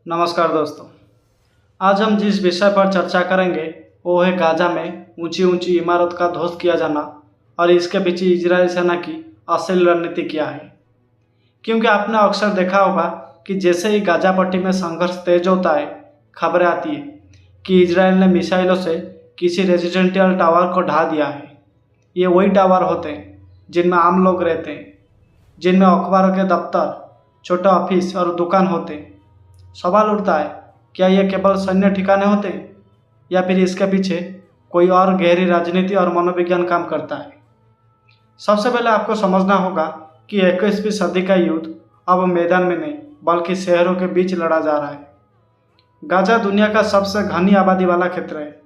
नमस्कार दोस्तों। आज हम जिस विषय पर चर्चा करेंगे वो है गाजा में ऊंची ऊंची इमारत का ध्वस्त किया जाना और इसके पीछे इजरायल सेना की असल रणनीति क्या है। क्योंकि आपने अक्सर देखा होगा कि जैसे ही गाजा पट्टी में संघर्ष तेज होता है, खबरें आती है कि इजरायल ने मिसाइलों से किसी रेजिडेंशियल टावर को ढा दिया है। ये वही टावर होते हैं जिनमें आम लोग रहते हैं, जिनमें अखबारों के दफ्तर, छोटे ऑफिस और दुकान होते हैं। सवाल उठता है, क्या ये केवल सैन्य ठिकाने होते हैं या फिर इसके पीछे कोई और गहरी राजनीति और मनोविज्ञान काम करता है। सबसे पहले आपको समझना होगा कि 21वीं सदी का युद्ध अब मैदान में नहीं बल्कि शहरों के बीच लड़ा जा रहा है। गाजा दुनिया का सबसे घनी आबादी वाला क्षेत्र है।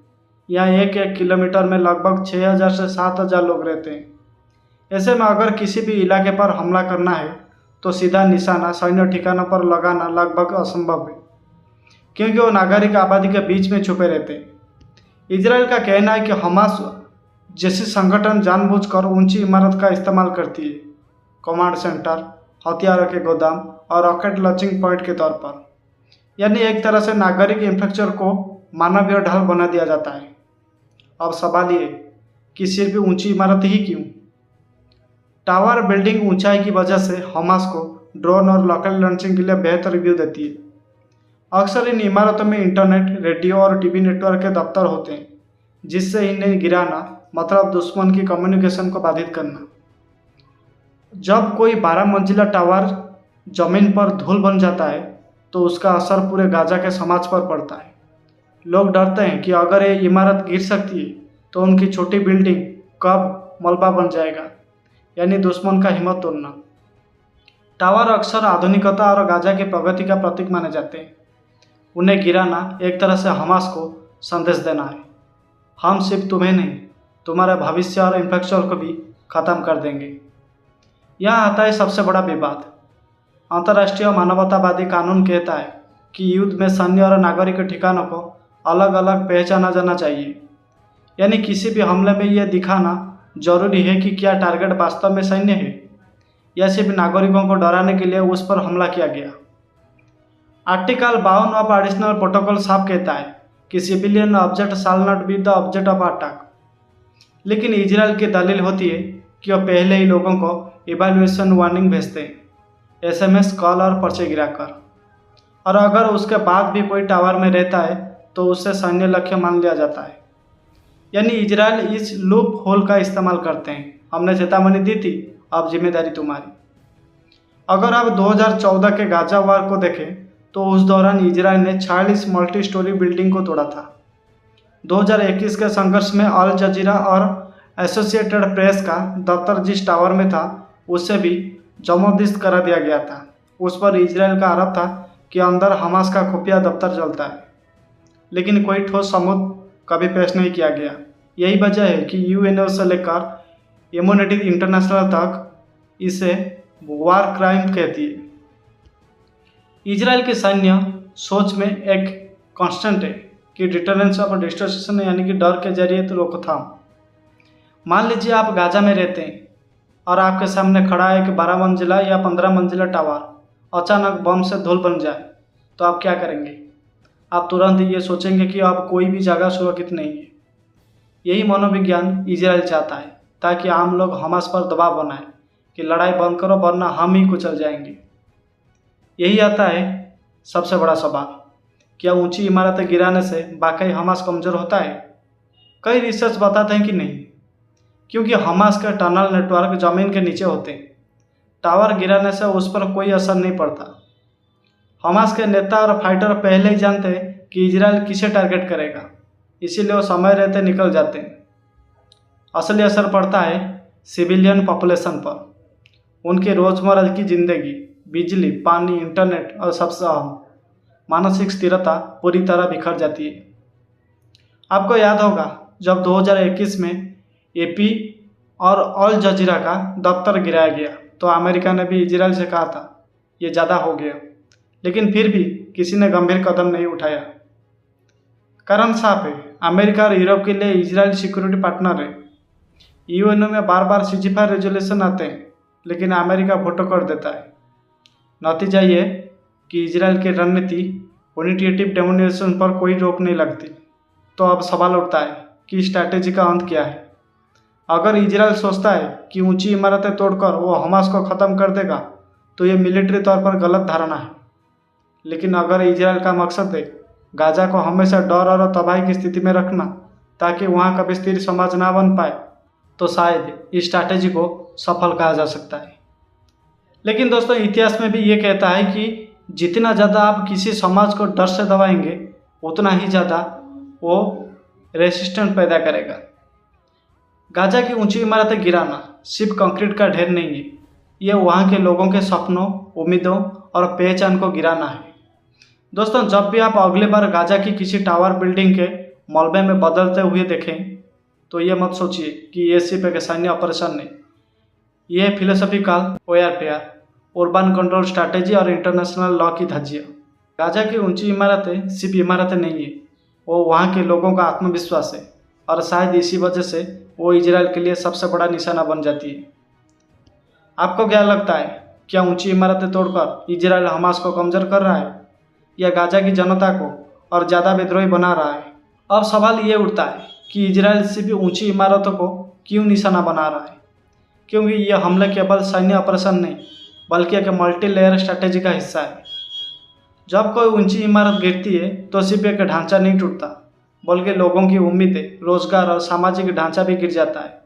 यहाँ एक एक किलोमीटर में लगभग 6000 से 7000 लोग रहते हैं। ऐसे में अगर किसी भी इलाके पर हमला करना है तो सीधा निशाना सैन्य ठिकानों पर लगाना लगभग असंभव है, क्योंकि वो नागरिक आबादी के बीच में छुपे रहते हैं। इजराइल का कहना है कि हमास जैसी संगठन जानबूझकर ऊंची इमारत का इस्तेमाल करती है, कमांड सेंटर, हथियारों के गोदाम और रॉकेट लॉन्चिंग पॉइंट के तौर पर। यानी एक तरह से नागरिक इंफ्रास्ट्रक्चर को मानवीय ढाल बना दिया जाता है। अब सवाल ये कि सिर्फ ऊंची इमारत ही क्यों? टावर बिल्डिंग ऊंचाई की वजह से हमास को ड्रोन और रॉकेट लॉन्चिंग के लिए बेहतर रिव्यू देती है। अक्सर इन इमारतों में इंटरनेट, रेडियो और टीवी नेटवर्क के दफ्तर होते हैं, जिससे इन्हें गिराना मतलब दुश्मन की कम्युनिकेशन को बाधित करना। जब कोई 12 मंजिला टावर जमीन पर धूल बन जाता है तो उसका असर पूरे गाजा के समाज पर पड़ता है। लोग डरते हैं कि अगर ये इमारत गिर सकती है तो उनकी छोटी बिल्डिंग कब मलबा बन जाएगा, यानी दुश्मन का हिम्मत तोड़ना। टावर अक्सर आधुनिकता और गाजा की प्रगति का प्रतीक माने जाते हैं। उन्हें गिराना एक तरह से हमास को संदेश देना है, हम सिर्फ तुम्हें नहीं, तुम्हारे भविष्य और इंफ्रास्ट्रक्चर को भी खत्म कर देंगे। यहाँ आता है सबसे बड़ा विवाद। अंतर्राष्ट्रीय मानवतावादी कानून कहता है कि युद्ध में सैन्य और नागरिक ठिकानों को अलग अलग पहचाना जाना चाहिए। यानी किसी भी हमले में यह दिखाना जरूरी है कि क्या टारगेट वास्तव में सैन्य है या सिर्फ नागरिकों को डराने के लिए उस पर हमला किया गया। आर्टिकल 52 ऑफ एडिशनल प्रोटोकॉल साफ कहता है कि civilian object shall not be the object of attack. लेकिन इजराइल की दलील होती है कि वह पहले ही लोगों को इवैल्यूएशन वार्निंग भेजते हैं, एसएमएस, कॉल और पर्चे गिराकर। और अगर उसके बाद भी कोई टावर में रहता है तो उसे सैन्य लक्ष्य मान लिया जाता है। यानी इजराइल इस लूप होल का इस्तेमाल करते हैं। हमने चेतावनी दी थी, अब जिम्मेदारी तुम्हारी। अगर आप 2014 के गाजा वार को देखें तो उस दौरान इजराइल ने 46 मल्टी स्टोरी बिल्डिंग को तोड़ा था। 2021 के संघर्ष में अल जजीरा और एसोसिएटेड प्रेस का दफ्तर जिस टावर में था उसे भी जमोदिस्त करा दिया गया था। उस पर इजराइल का आरोप था कि अंदर हमास का खुफिया दफ्तर चलता है, लेकिन कोई ठोस सबूत कभी पेश नहीं किया गया। यही वजह है कि यूएनओ से लेकर एम्नेस्टी इंटरनेशनल तक इसे वार क्राइम कहती है। इजराइल की सैन्य सोच में एक कांस्टेंट है कि डिटरेंस ऑफ डिस्ट्रक्शन, यानी कि डर के जरिए तो रोकथाम। मान लीजिए आप गाजा में रहते हैं और आपके सामने खड़ा है कि 12 मंजिला या 15 मंजिला टावर अचानक बम से धूल बन जाए, तो आप क्या करेंगे? आप तुरंत ये सोचेंगे कि अब कोई भी जगह सुरक्षित नहीं है। यही मनोविज्ञान इजराइल चाहता है, ताकि आम लोग हमास पर दबाव बनाए कि लड़ाई बंद करो वरना हम ही कुचल जाएंगे। यही आता है सबसे बड़ा सवाल, क्या ऊंची इमारतें गिराने से वाकई हमास कमज़ोर होता है? कई रिसर्च बताते हैं कि नहीं, क्योंकि हमास के टनल नेटवर्क ज़मीन के नीचे होते हैं। टावर गिराने से उस पर कोई असर नहीं पड़ता। हमास के नेता और फाइटर पहले ही जानते हैं कि इजराइल किसे टारगेट करेगा, इसीलिए वो समय रहते निकल जाते हैं। असली असर पड़ता है सिविलियन पॉपुलेशन पर। उनकी रोज़मर्रा की जिंदगी, बिजली, पानी, इंटरनेट और सबसे अहम मानसिक स्थिरता पूरी तरह बिखर जाती है। आपको याद होगा जब 2021 में एपी और अल जजीरा का दफ्तर गिराया गया तो अमेरिका ने भी इजराइल से कहा था ये ज़्यादा हो गया, लेकिन फिर भी किसी ने गंभीर कदम नहीं उठाया। कारण साफ है, अमेरिका और यूरोप के लिए इजराइल सिक्योरिटी पार्टनर है। यूएनओ में बार बार सीजीफाई रेजोल्यूशन आते हैं, लेकिन अमेरिका वोटो कर देता है। नतीजा ये कि इजराइल की रणनीति यूनिटेटिव डेमोनेशन पर कोई रोक नहीं लगती। तो अब सवाल उठता है कि स्ट्रैटेजी का अंत क्या है। अगर इजराइल सोचता है कि ऊंची इमारतें तोड़कर वो हमास को ख़त्म कर देगा तो ये मिलिट्री तौर पर गलत धारणा है। लेकिन अगर इजराइल का मकसद है गाजा को हमेशा डर और तबाही की स्थिति में रखना ताकि वहाँ कभी स्थिर समाज ना बन पाए, तो शायद इस स्ट्रैटेजी को सफल कहा जा सकता है। लेकिन दोस्तों, इतिहास में भी ये कहता है कि जितना ज़्यादा आप किसी समाज को डर से दबाएंगे उतना ही ज़्यादा वो रेसिस्टेंस पैदा करेगा। गाजा की ऊंची इमारतें गिराना सिर्फ कंक्रीट का ढेर नहीं है, ये वहाँ के लोगों के सपनों, उम्मीदों और पहचान को गिराना है। दोस्तों, जब भी आप अगली बार गाजा की किसी टावर बिल्डिंग के मलबे में बदलते हुए देखें तो ये मत सोचिए कि ये सिर्फ एक सैन्य ऑपरेशन नहीं, ये philosophical warfare, urban control strategy और इंटरनेशनल लॉ की धज्जियाँ। गाजा की ऊंची इमारतें सिर्फ इमारतें नहीं है, वो वहाँ के लोगों का आत्मविश्वास है और शायद इसी वजह से वो इजराइल के लिए सबसे बड़ा निशाना बन जाती है। आपको क्या लगता है, क्या ऊंची इमारतें तोड़कर इजराइल हमास को कमजोर कर रहा है या गाजा की जनता को और ज़्यादा विद्रोही बना रहा है? अब सवाल ये उठता है कि इजराइल सिर्फ ऊंची इमारतों को क्यों निशाना बना रहा है, क्योंकि यह हमले केवल सैन्य ऑपरेशन नहीं बल्कि एक मल्टी लेयर स्ट्रैटेजी का हिस्सा है। जब कोई ऊंची इमारत गिरती है तो सिर्फ एक ढांचा नहीं टूटता बल्कि लोगों की उम्मीदें, रोजगार और सामाजिक ढांचा भी गिर जाता है।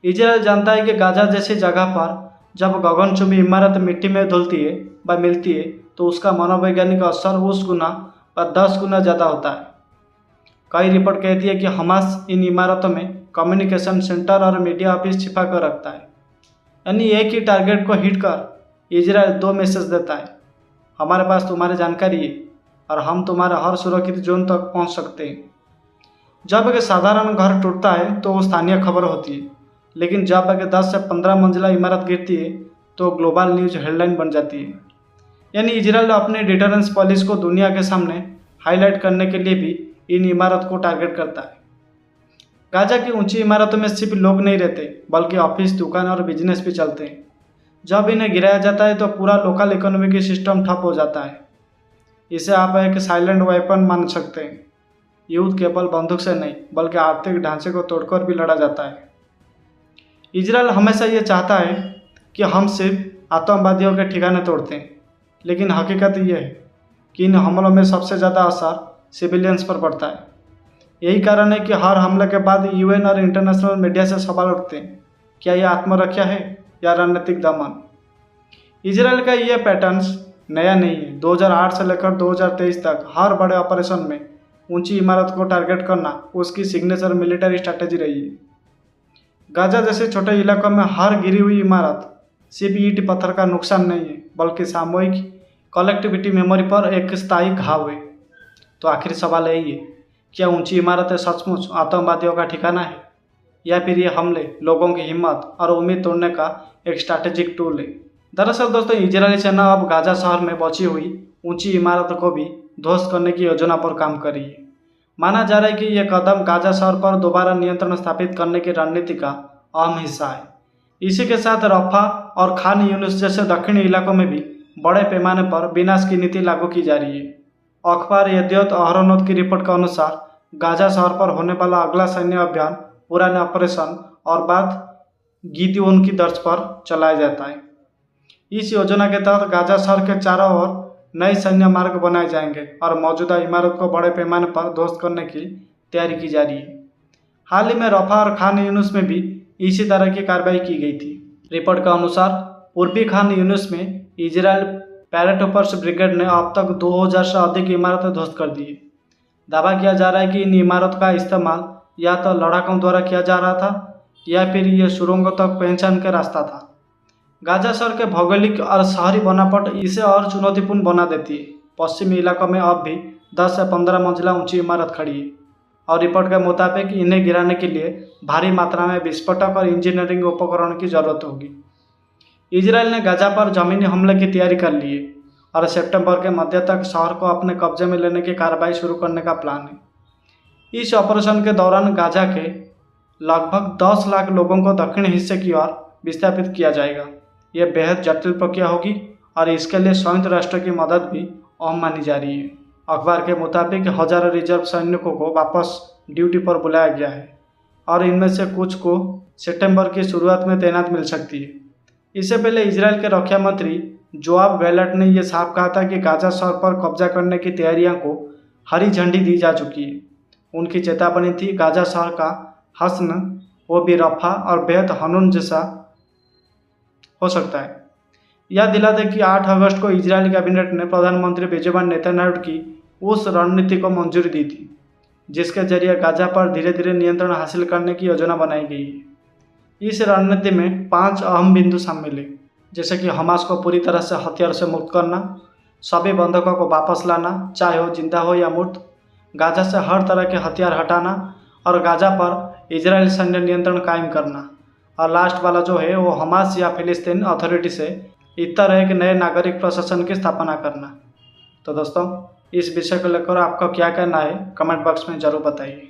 इजराइल जानता है कि गाजा जैसी जगह पर जब गगनचुंबी इमारत मिट्टी में धुलती है व मिलती है तो उसका मनोवैज्ञानिक असर उस गुना व 10 गुना ज़्यादा होता है। कई रिपोर्ट कहती है कि हमास इन इमारतों में कम्युनिकेशन सेंटर और मीडिया ऑफिस छिपा कर रखता है। यानी एक ही टारगेट को हिट कर इजराइल 2 मैसेज देता है, हमारे पास तुम्हारी जानकारी है और हम तुम्हारे हर सुरक्षित जोन तक पहुंच सकते हैं। जब एक साधारण घर टूटता है तो वो स्थानीय खबर होती है, लेकिन जब एक 10 से 15 मंजिला इमारत गिरती है तो ग्लोबल न्यूज हेडलाइन बन जाती है। यानी इजराइल अपने डिटरेंस पॉलिसी को दुनिया के सामने हाईलाइट करने के लिए भी इन इमारत को टारगेट करता है। गाजा की ऊंची इमारतों में सिर्फ लोग नहीं रहते बल्कि ऑफिस, दुकान और बिजनेस भी चलते हैं। जब इन्हें गिराया जाता है तो पूरा लोकल इकोनॉमी की सिस्टम ठप हो जाता है। इसे आप एक साइलेंट वेपन मान सकते हैं। युद्ध केवल बंदूक से नहीं बल्कि आर्थिक ढांचे को तोड़कर भी लड़ा जाता है। इजराइल हमेशा ये चाहता है कि हम सिर्फ आतंकवादियों के ठिकाने तोड़ते हैं, लेकिन हकीकत ये है कि इन हमलों में सबसे ज़्यादा असर सिविलियंस पर पड़ता है। यही कारण है कि हर हमले के बाद यूएन और इंटरनेशनल मीडिया से सवाल उठते हैं, क्या यह आत्मरक्षा है या रणनीतिक दमन? इजराइल का यह पैटर्न्स नया नहीं है। 2008 से लेकर 2023 तक हर बड़े ऑपरेशन में ऊंची इमारत को टारगेट करना उसकी सिग्नेचर मिलिट्री स्ट्रैटेजी रही है। गाजा जैसे छोटे इलाकों में हर गिरी हुई इमारत सिर्फ ईंट पत्थर का नुकसान नहीं है बल्कि सामूहिक कलेक्टिविटी मेमोरी पर एक स्थायी घाव है। तो आखिरी सवाल यही है, क्या ऊंची इमारतें सचमुच आतंकवादियों का ठिकाना है या फिर ये हमले लोगों की हिम्मत और उम्मीद तोड़ने का एक स्ट्रैटेजिक टूल है? दरअसल दोस्तों, इजरायली सेना अब गाजा शहर में बची हुई ऊंची इमारतों को भी ध्वस्त करने की योजना पर काम कर रही है। माना जा रहा है कि यह कदम गाजा शहर पर दोबारा नियंत्रण स्थापित करने की रणनीति का अहम हिस्सा है। इसी के साथ रफा और खान यूनिस जैसे दक्षिणी इलाकों में भी बड़े पैमाने पर विनाश की नीति लागू की जा रही है। अखबार यद्योत अहरोनोत की रिपोर्ट के अनुसार गाजा शहर पर होने वाला अगला सैन्य अभियान पुराने ऑपरेशन और बाद गिदियोन की दर्ज पर चलाया जाता है। इस योजना के तहत गाजा शहर के चारों ओर नए सैन्य मार्ग बनाए जाएंगे और मौजूदा इमारत को बड़े पैमाने पर ध्वस्त करने की तैयारी की जा रही है। हाल ही में रफा और खान यूनिस में भी इसी तरह की कार्रवाई की गई थी। रिपोर्ट के अनुसार पूर्वी खान यूनिस में इजराइल पैराट्रूपर्स ब्रिगेड ने अब तक 2000 से अधिक इमारतें ध्वस्त कर दी है। दावा किया जा रहा है कि इन इमारतों का इस्तेमाल या तो लड़ाकों द्वारा किया जा रहा था या फिर ये सुरंगों तक पहचान का रास्ता था। गाजा शहर के भौगोलिक और शहरी बनावट इसे और चुनौतीपूर्ण बना देती है। पश्चिमी इलाकों में अब भी 10 से 15 मंजिला ऊंची इमारत खड़ी है और रिपोर्ट के मुताबिक इन्हें गिराने के लिए भारी मात्रा में विस्फोटक और इंजीनियरिंग उपकरणों की जरूरत होगी। इजराइल ने गाजा पर जमीनी हमले की तैयारी कर ली है और सितंबर के मध्य तक शहर को अपने कब्जे में लेने की कार्रवाई शुरू करने का प्लान है। इस ऑपरेशन के दौरान गाजा के लगभग 10 लाख लोगों को दक्षिण हिस्से की ओर विस्थापित किया जाएगा। यह बेहद जटिल प्रक्रिया होगी और इसके लिए संयुक्त राष्ट्र की मदद भी अहम मानी जा रही है। अखबार के मुताबिक हजारों रिजर्व सैनिकों को वापस ड्यूटी पर बुलाया गया है और इनमें से कुछ को सितंबर की शुरुआत में तैनात मिल सकती है। इससे पहले इजराइल के रक्षा मंत्री जोआब गैलट ने यह साफ कहा था कि गाजा शहर पर कब्जा करने की तैयारियों को हरी झंडी दी जा चुकी है। उनकी चेतावनी थी गाजा शहर का हसन वो भी रफा और बेहद हनून जैसा हो सकता है। याद दिला दें कि 8 अगस्त को इजरायली कैबिनेट ने प्रधानमंत्री बेंजामिन नेतन्याहू की उस रणनीति को मंजूरी दी थी जिसके जरिए गाजा पर धीरे धीरे नियंत्रण हासिल करने की योजना बनाई गई है। इस रणनीति में 5 अहम बिंदु शामिल हैं, जैसे कि हमास को पूरी तरह से हथियार से मुक्त करना, सभी बंधकों को वापस लाना चाहे वो जिंदा हो या मुर्द, गाजा से हर तरह के हथियार हटाना और गाजा पर इजरायल सैन्य नियंत्रण कायम करना, और लास्ट वाला जो है वो हमास या फिलिस्तीन अथॉरिटी से इतर एक नए नागरिक प्रशासन की स्थापना करना। तो दोस्तों, इस विषय को लेकर आपका क्या कहना है कमेंट बॉक्स में ज़रूर बताइए।